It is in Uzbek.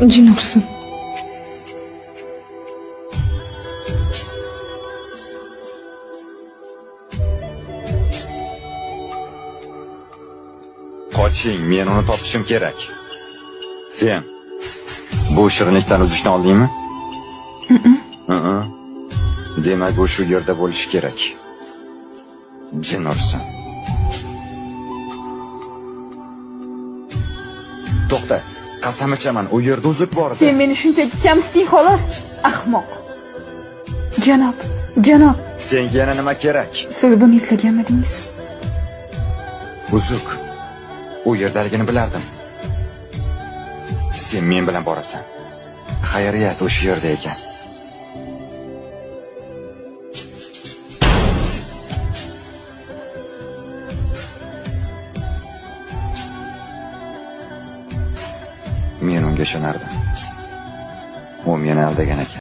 Jin ursin. Qoching, men uni topishim kerak. Sen bu shirinlikdan uzishni oldingmi? Demak, u shu yerda bo'lishi kerak. Jin ursin. To'xta, qasam ichaman, u yerda uzuk bor edi. Sen meni shunchaki kamsiting xolos, ahmoq. Janob. Senga yana nima kerak? Siz buni izlaganmidingiz? Uzuk. U yerdaligini bilardim. Sen men bilan borasan. Xayriyat, o'sha yerda ekan. Men unga ishonardim. U meni aldagan ekan.